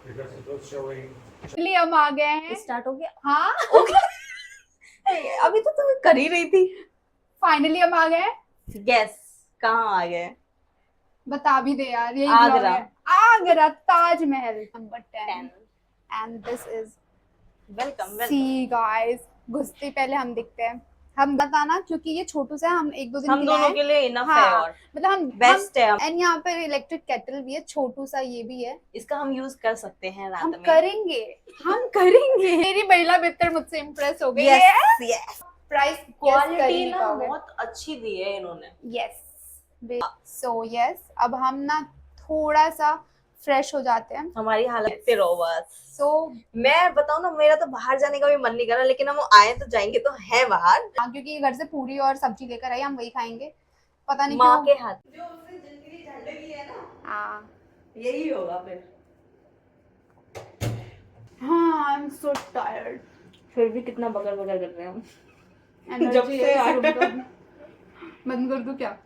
Finally हम आ गए हैं। स्टार्ट हो गया। हाँ अभी तो तुम कर ही रही थी। फाइनली हम आ गए। गैस कहाँ आ गए? बता भी दे यार, यही आगरा। ब्लॉग है। Agra Taj Mahal number 10 and this is welcome see guys. घुसते पहले हम दिखते हैं। हम बताना क्योंकि ये छोटू सा हम एक दो दिन हम के लिए दोनों आए। के लिए इनफ हाँ, है और मतलब हम बेस्ट है। एंड यहाँ पर इलेक्ट्रिक केटल भी है, छोटू सा ये भी है। इसका हम यूज कर सकते हैं रात हम में। करेंगे, हम करेंगे। मेरी महिला मित्र मुझसे इम्प्रेस हो गई है। Yes yes. प्राइस क्वालिटी ना बहुत अच्छी दी है इन्होंने। यस सो यस, अब हम ना थोड़ा सा फ्रेश हो जाते हैं। हमारी हालत देखते रहो बस। सो मैं बताऊं ना, मेरा तो बाहर जाने का भी मन नहीं कर रहा, लेकिन हम आए तो जाएंगे तो है बाहर। क्योंकि घर से पूरी और सब्जी लेकर आई, हम वही खाएंगे। पता नहीं माँ क्यों। के हाथ जो उसने जिंदगी झंडे की है ना, हाँ यही होगा फिर। हाँ, आई एम सो टायर्ड। फिर भी कितना बगर बगर कर रहे हैं हम। एनर्जी जब से आए। बंद कर दूं क्या?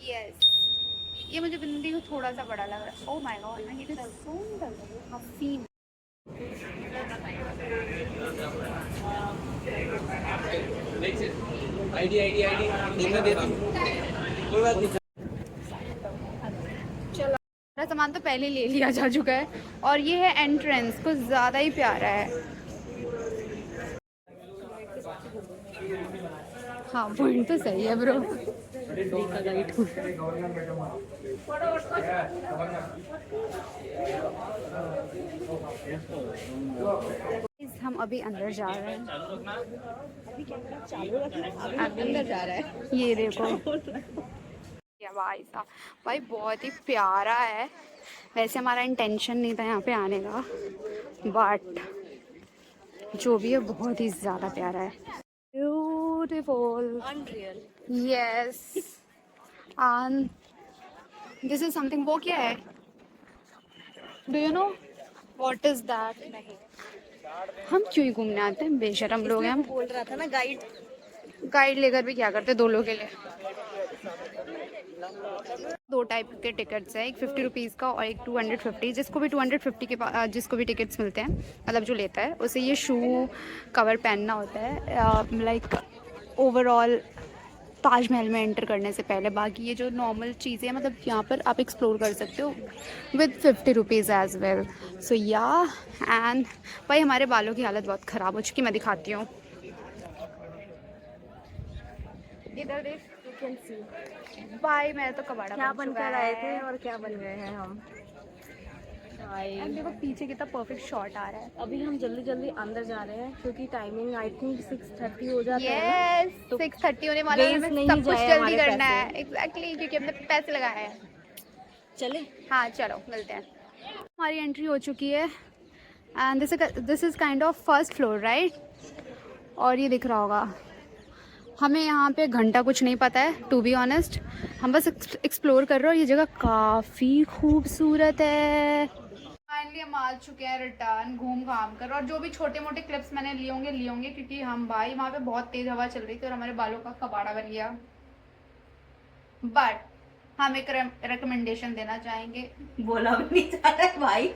यस, ये मुझे बिंदी को थोड़ा सा बड़ा लग रहा है। Oh my God, it is so हसीन। आईडी मैं देता हूँ, कोई बात नहीं। चलो, मेरा सामान तो पहले ले लिया जा चुका है और ये है एंट्रेंस, कुछ ज़्यादा ही प्यारा है। हाँ पॉइंट तो सही है ब्रो। हम अभी अंदर जा रहे हैं। अभी कैमरा चालू रखना, अभी अंदर जा रहा है। ये देखो या भाई साहब, भाई बहुत ही प्यारा है। वैसे हमारा इंटेंशन नहीं था यहाँ पे आने का, बट जो भी है बहुत ही ज़्यादा प्यारा है। Beautiful, unreal. Yes and this is something. वो क्या है? Do you know what is that? नहीं, हम क्यों ही घूमने आते हैं, बेशरम लोग हैं हम। बोल रहा था ना गाइड। गाइड लेकर भी क्या करते, दो लोगों के लिए। दो टाइप के टिकट्स हैं, एक 50 रुपीज़ का और एक 250। जिसको भी 250 के जिसको भी टिकट्स मिलते हैं, मतलब जो लेता है उसे ये शू कवर पहनना होता है, लाइक ओवरऑल ताजमहल में एंटर करने से पहले। बाकी ये जो नॉर्मल चीज़ें हैं, मतलब यहाँ पर आप एक्सप्लोर कर सकते हो विद 50 रुपीज़ एज वेल। सो या एंड भाई हमारे बालों की हालत बहुत ख़राब हो चुकी, मैं दिखाती हूँ। इधर देख, यू कैन सी भाई मेरा तो कबाड़ा क्या बन बनकर चुका आए है। थे और क्या बन गए हैं हम। एंड देखो पीछे कितना परफेक्ट शॉट आ रहा है। अभी हम जल्दी जल्दी अंदर जा रहे हैं क्योंकि टाइमिंग आई थिंक 6:30 हो जाता है ना। यस 6:30 होने वाला है, waste हमें नहीं सब कुछ जाए जल्दी हमारे करना पैसे। है। एग्जैक्टली, क्योंकि हमने पैसे लगाए हैं। चले। हाँ चलो मिलते हैं। हमारी एंट्री हो चुकी है and this is kind of first floor right. और ये दिख रहा होगा, हमें यहाँ पे घंटा कुछ नहीं पता है टू बी ऑनेस्ट। हम बस एक्सप्लोर कर रहे हैं और ये जगह काफ़ी खूबसूरत है। फाइनली हम आ चुके हैं रिटर्न घूम घाम कर, और जो भी छोटे मोटे क्लिप्स मैंने लिए होंगे क्योंकि हम भाई वहाँ पे बहुत तेज़ हवा चल रही थी और हमारे बालों का कबाड़ा बन गया। बट हम एक रिकमेंडेशन देना चाहेंगे। बोला भी नहीं जा रहा है भाई,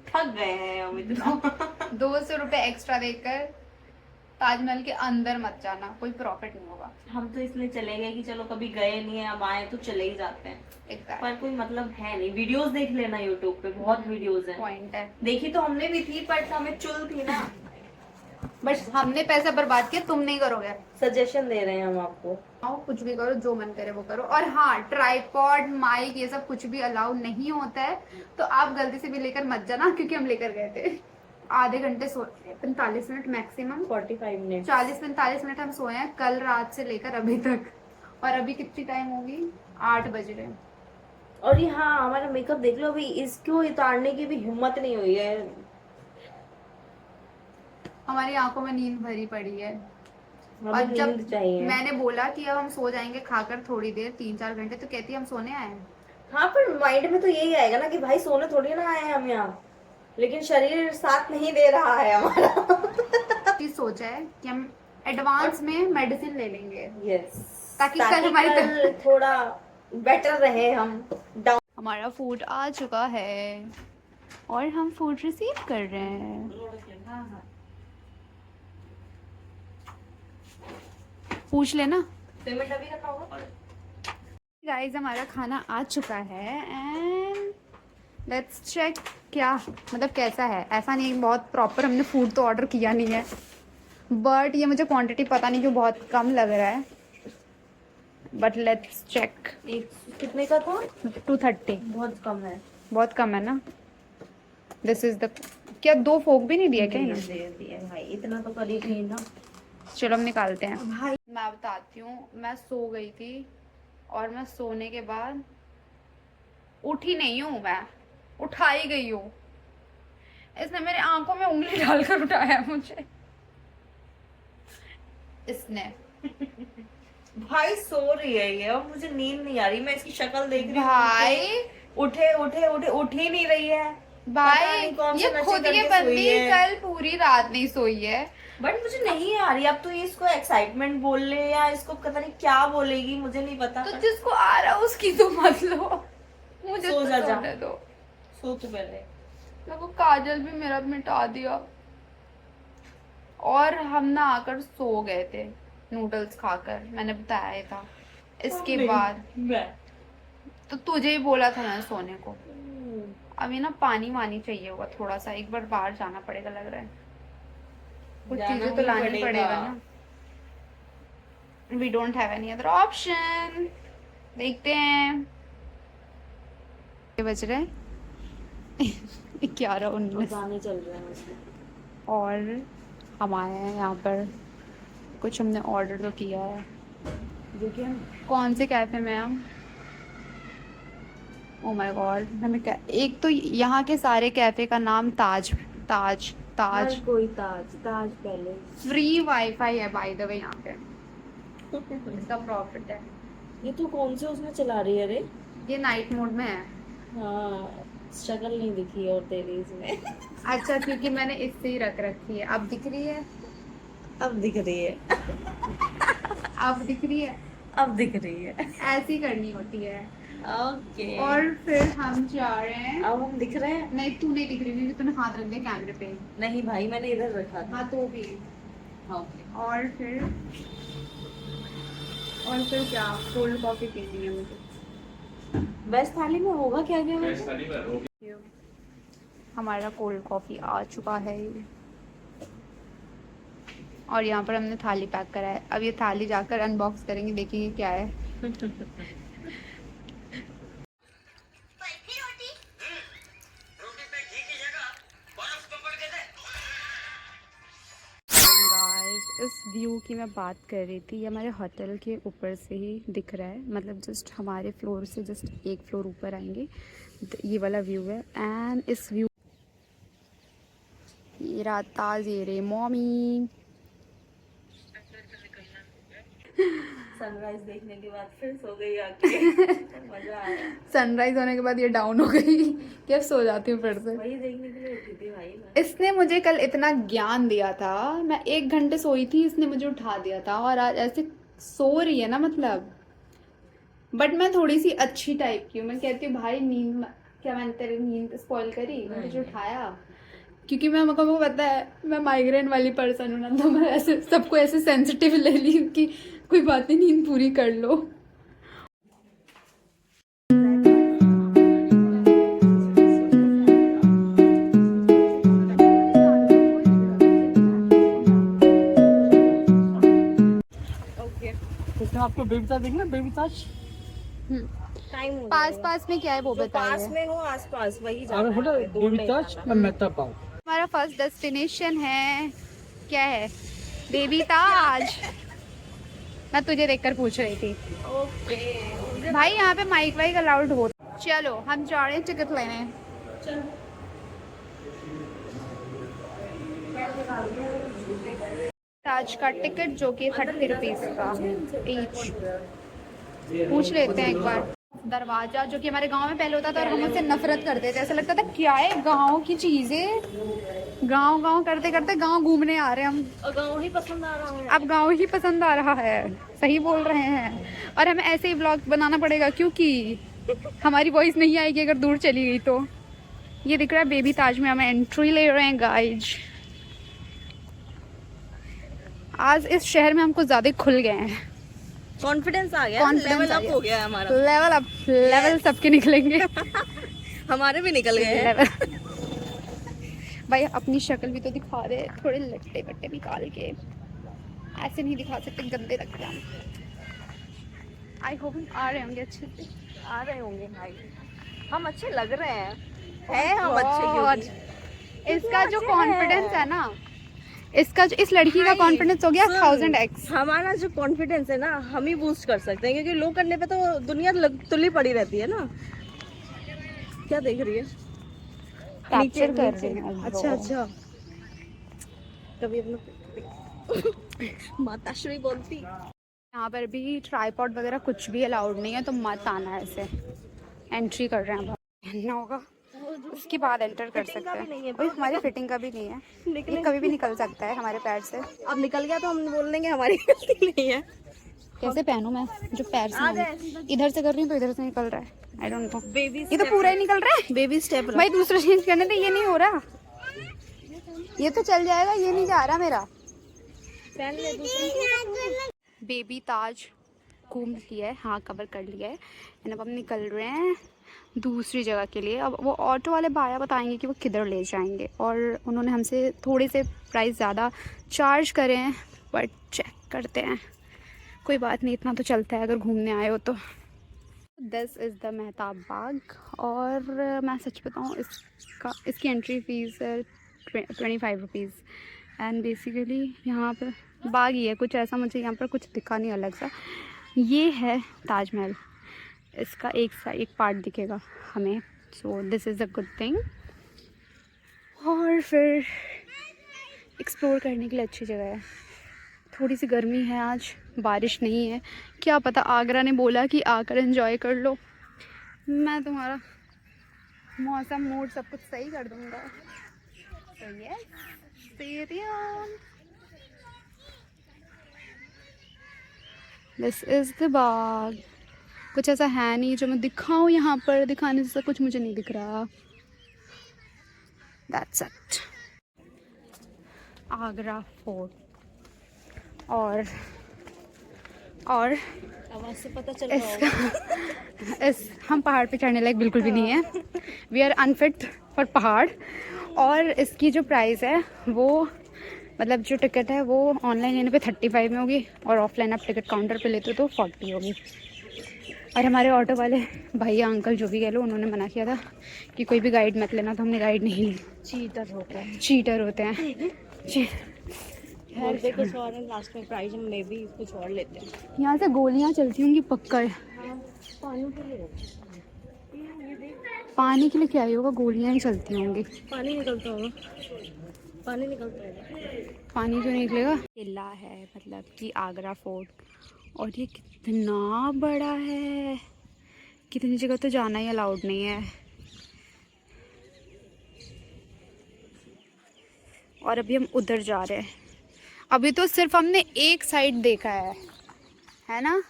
थक गए हैं हम इतना। 200 रुपये एक्स्ट्रा देकर ताजमहल के अंदर मत जाना, कोई प्रॉफिट नहीं होगा। हम तो इसलिए चले गए कि चलो कभी गए नहीं है, अब आए तो चले ही जाते हैं। exactly. पर कोई मतलब है नहीं। वीडियोस देख लेना यूट्यूब पे, बहुत वीडियोस हैं। पॉइंट है, देखी तो हमने भी थी पर हमें चुल थी ना। बस हमने पैसा बर्बाद किया, तुम नहीं करोगे। सजेशन दे रहे हैं हम आपको। आओ कुछ भी करो, जो मन करे वो करो। और हाँ, ट्राइपॉड माइक ये सब कुछ भी अलाउ नहीं होता है, तो आप गलती से भी लेकर मत जाना, क्योंकि हम लेकर गए थे। आधे घंटे 45 मिनट मैक्सिमम, 45 मिनट, 40-45 मिनट हम सोए हैं कल रात से लेकर अभी तक। और अभी कितनी टाइम होगी? 8 बज रहे हैं। और ये हाँ, हमारा मेकअप देख लो, अभी इसको उतारने की भी हिम्मत नहीं हुई है। हमारी आंखों में नींद भरी पड़ी है। हमें और जब नींद चाहिए। मैंने बोला कि अब हम सो जाएंगे खाकर थोड़ी देर 3-4 घंटे, तो कहती है हम सोने आए हैं। हाँ, पर माइंड में तो यही आएगा ना कि भाई सोने थोड़ी ना आए हैं हम यहाँ, लेकिन शरीर साथ नहीं दे रहा है हमारा। चीज सोचा है कि हम एडवांस में मेडिसिन ले लेंगे। यस, ताकि कल हमारी थोड़ा बेटर रहे हम। डाउन हमारा फूड आ चुका है और हम फूड रिसीव कर रहे हैं। पूछ लेना। पेमेंट अभी करना होगा। गाइस हमारा खाना आ चुका है एंड लेट्स चेक क्या मतलब कैसा है। ऐसा नहीं बहुत प्रॉपर हमने फूड तो ऑर्डर किया नहीं है, बट ये मुझे क्वांटिटी पता नहीं क्यों बहुत कम लग रहा है, बट लेट्स चेक। एक कितने का था? 230। बहुत कम है। बहुत कम है ना। दिस इज द क्या 2 फोक भी नहीं दिया क्या इन्होंने? दे दिया भाई, इतना तो कर ही नहीं ना। चलो हम निकालते हैं। भाई मैं बताती हूँ, मैं सो गई थी और मैं सोने के बाद उठी नहीं हूँ, मैं उठाई गई हूँ। इसने मेरे आंखों में उंगली डालकर उठाया मुझे, इसने। भाई सो रही है ये और मुझे नींद नहीं आ रही, मैं इसकी शक्ल देख रही हूँ। भाई उठे उठे उठे उठ ही नहीं रही है। पता भाई नहीं कौन से ये नशे खुद ये करके बंदी सोई है। कल पूरी रात नहीं सोई है। बट मुझे नहीं आ रही। अब तो ये इसको एक्साइटमेंट बोल ले या इसको पता नहीं क्या बोलेगी, मुझे नहीं पता। तो जिसको आ रहा है उसकी तो मत लो, मुझे सो तो जा, जा। सोने दो। सो तू पहले। मेरे को काजल भी मेरा मिटा दिया और हम ना आकर सो गए थे नूडल्स खाकर, मैंने बताया ही था। इसके बाद तो तुझे ही बोला था मैंने सोने को। अभी ना पानी वानी चाहिए होगा थोड़ा सा, एक बार बाहर जाना पड़ेगा लग रहा है, कुछ चीजें तो लानी पड़ेगा ना। We don't have any other option. देखते हैं। ये बज रहे हैं 11:19 गाने चल रहे हैं उसमें। और हम आए हैं यहाँ पर। कुछ हमने ऑर्डर तो किया है, जो कि हम कौन से कैफे में हैं हम? ओ माय गॉड, हमें एक तो यहाँ के सारे कैफे का नाम ताज ताज ताज। हर कोई ताज ताज पहले। फ्री वाईफाई है बाय द वे यहाँ पे, इसका प्रॉफिट है। ये तू कौन से उसमें चला रही है रे? ये नाइट मोड में है। हाँ, शक्ल नहीं दिखी और तेरी इसमें। अच्छा, क्योंकि मैंने इससे ही रख रखी है। अब दिख रही है? अब दिख रही है। अब दिख रही है? अब दिख रही है। ऐसी करनी होती है। ओके। और फिर हम जा रहे हैं। अब हम दिख रहे हैं? नहीं, तू नहीं दिख रही क्योंकि तूने हाथ रख दिया कैमरे पे। नहीं भाई, मैंने इधर रखा था। हाँ तो भी। ओके। और फिर क्या, कोल्ड कॉफी पीनी है मुझे। वेज थाली में होगा क्या क्या? हमारा कोल्ड कॉफी आ चुका है और यहाँ पर हमने थाली पैक करा है। अब ये थाली जाकर अनबॉक्स करेंगे, देखेंगे क्या है। गाइस, इस व्यू की मैं बात कर रही थी, ये हमारे होटल के ऊपर से ही दिख रहा है, मतलब जस्ट हमारे फ्लोर से जस्ट एक फ्लोर ऊपर आएंगे ये वाला व्यू है। एंड इस व्यू ये रात ताज ये रे मॉमी। सनराइज देखने के बाद फिर सो गई आके। मजा आया। सनराइज होने के बाद ये डाउन हो गई कि अब सो जाती हूँ फिर से। वही देखने के लिए उठी थी भाई मैं। इसने मुझे कल इतना ज्ञान दिया था, मैं 1 घंटे सोई थी, इसने मुझे उठा दिया था और आज ऐसे सो रही है ना, मतलब। बट मैं थोड़ी सी अच्छी टाइप की हूँ, मैं कहती हूँ भाई नींद क्या मैंने तेरी नींद स्पॉइल करी, मैंने तुझे उठाया क्योंकि मैं मेरे को पता है मैं माइग्रेन वाली पर्सन हूँ ना, तो मैं ऐसे सबको ऐसे सेंसिटिव ले ली कि कोई बात नहीं, नींद पूरी कर लो। इसमें आपको बेबी ताज देखना, बेबी ताज। टाइम हो पास जाएगा। पास में क्या है वो जो बताइए। पास में हो आसपास वही और जाना होटल है, दूर बेबी नहीं ताज जाना। और मेहता पाव। हमारा फर्स्ट डेस्टिनेशन है क्या है? बेबी ताज। मैं तुझे देखकर पूछ रही थी। ओके भाई यहाँ पे माइक वाइक अलाउड हो? चलो हम जा रहे हैं टिकट लेने। चल। ताज का टिकट जो कि 30 रुपीज का ईच। पूछ लेते हैं एक बार। दरवाजा जो कि हमारे गांव में पहले होता था और हम उससे नफरत करते थे, ऐसा लगता था क्या है गांव की चीजें, गांव गांव करते करते गांव घूमने आ रहे हैं हम। और गाँव ही पसंद आ रहा है। अब गांव ही पसंद आ रहा है, सही बोल रहे हैं। और हमें ऐसे ही ब्लॉग बनाना पड़ेगा क्योंकि हमारी वॉइस नहीं आएगी अगर दूर चली गई तो। ये दिख रहा है बेबी ताज में, हमें एंट्री ले रहे हैं गाइज। आज इस शहर में हमको ज़्यादा खुल गए हैं, कॉन्फिडेंस आ गया, लेवल अप हो गया है हमारा। लेवल अप, लेवल सबके निकलेंगे। हमारे भी निकल गए हैं। लेवल भाई अपनी शक्ल भी तो दिखा दे, थोड़े लट्टे बट्टे निकाल के, ऐसे नहीं दिखा सकते, गंदे लगते हैं। आई होप हम आ रहे होंगे अच्छे से। आ रहे होंगे भाई, हम अच्छे लग रहे हैं हम अच्छे क्योंकि इसका जो अच्छे कॉन्फिडेंस हैं। है ना, इसका जो इस लड़की का कॉन्फिडेंस हो गया 1000x। हमारा जो कॉन्फिडेंस है ना, हम ही बूस्ट कर सकते हैं, क्योंकि लो करने पे तो दुनिया तुली पड़ी रहती है ना। क्या देख रही है? कैप्चर कर नीचे। रही हूँ। अच्छा अच्छा, कभी अपना माताश्री बोलती। यहाँ पर भी ट्राईपॉड वगैरह कुछ भी अलाउड नहीं है, तो मत आना ऐसे। एंट्री कर रहे हैं अब, पहनना होगा उसके बाद एंटर कर सकते हैं। भाई हमारी फिटिंग का भी नहीं है, ये कभी भी निकल सकता है हमारे पैर से। अब निकल गया तो हम बोल देंगे हमारी गलती नहीं है। कैसे पहनूं मैं जो पैर से नहीं- इधर से कर रही हूँ तो इधर से निकल रहा है। आई डोंट नो, बेबी ये तो पूरा ही निकल रहा है। Baby step. भाई दूसरा चेंज करने दे, ये नहीं हो रहा, ये तो चल जाएगा, ये नहीं जा रहा मेरा। पहन ले दूसरा। बेबी ताज घूम लिया है, हाँ कवर कर लिया है। एंड अब हम निकल रहे हैं दूसरी जगह के लिए। अब वो ऑटो वाले भैया बताएंगे कि वो किधर ले जाएंगे, और उन्होंने हमसे थोड़े से प्राइस ज़्यादा चार्ज करे हैं, बट चेक करते हैं, कोई बात नहीं, इतना तो चलता है अगर घूमने आए हो तो। दिस इज़ द मेहताब बाग, और मैं सच बताऊँ इसकी एंट्री फ़ीस है 25 रुपीज़। एंड बेसिकली यहाँ पर बाग ही है, कुछ ऐसा मुझे यहाँ पर कुछ दिखा नहीं अलग सा। ये है ताजमहल, इसका एक पार्ट दिखेगा हमें, so this is a good thing. और फिर एक्सप्लोर करने के लिए अच्छी जगह है। थोड़ी सी गर्मी है आज, बारिश नहीं है, क्या पता आगरा ने बोला कि आकर एंजॉय कर लो। मैं तुम्हारा मौसम मूड सब कुछ सही कर दूँगा। तो yes, stay tuned. This is the bagh. कुछ ऐसा है नहीं जो मैं दिखाऊं, यहाँ पर दिखाने से कुछ मुझे नहीं दिख रहा। That's it. आगरा फोर्ट। और आवाज से पता चल रहा इसका हम पहाड़ पे चढ़ने लायक बिल्कुल भी नहीं है, वी आर अनफिट फॉर पहाड़। और इसकी जो प्राइस है वो, मतलब जो टिकट है वो ऑनलाइन लेने पे 35 में होगी, और ऑफलाइन आप टिकट काउंटर पे लेते हो तो 40 होगी। और हमारे ऑटो वाले भैया अंकल जो भी कह लो, उन्होंने मना किया था कि कोई भी गाइड मत लेना, तो हमने गाइड नहीं ली। चीटर होते हैं। चीटर होते हैं। बोलते कुछ और है, लास्ट में प्राइस में भी कुछ और लेते हैं। यहाँ से गोलियाँ चलती होंगी पक्का है। पानी के लिए, पानी के लिए क्या ही होगा, गोलियाँ ही चलती होंगी। पानी निकलता होगा, पानी निकलता होगा। पानी जो निकलेगा। किला है मतलब कि आगरा फोर्ट, और ये कितना बड़ा है, कितनी जगह तो जाना ही अलाउड नहीं है। और अभी हम उधर जा रहे हैं, अभी तो सिर्फ हमने एक साइड देखा है ना,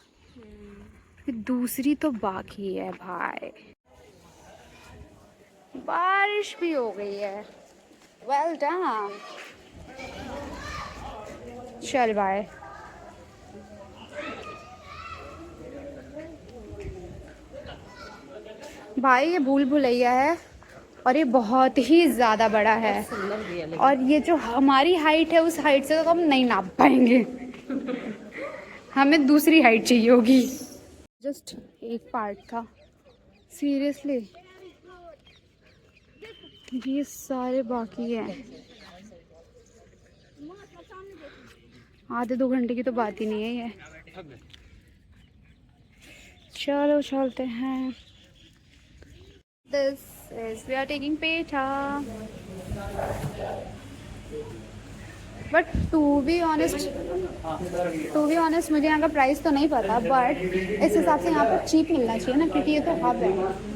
दूसरी तो बाकी है भाई। बारिश भी हो गई है, वेल डन। चल बाय। भाई ये भूल भुलैया है, और ये बहुत ही ज़्यादा बड़ा है, और ये जो हमारी हाइट है उस हाइट से तो हम नहीं नाप पाएंगे। हमें दूसरी हाइट चाहिए होगी। जस्ट एक पार्ट था, सीरियसली ये सारे बाकी हैं। आधे 2 घंटे की तो बात ही नहीं है ये। चलो चलते हैं। This is we are taking Peta. But to be honest मुझे यहाँ का प्राइस तो नहीं पता, बट इस हिसाब से यहाँ पर चीप मिलना चाहिए ना, क्योंकि ये तो हब है।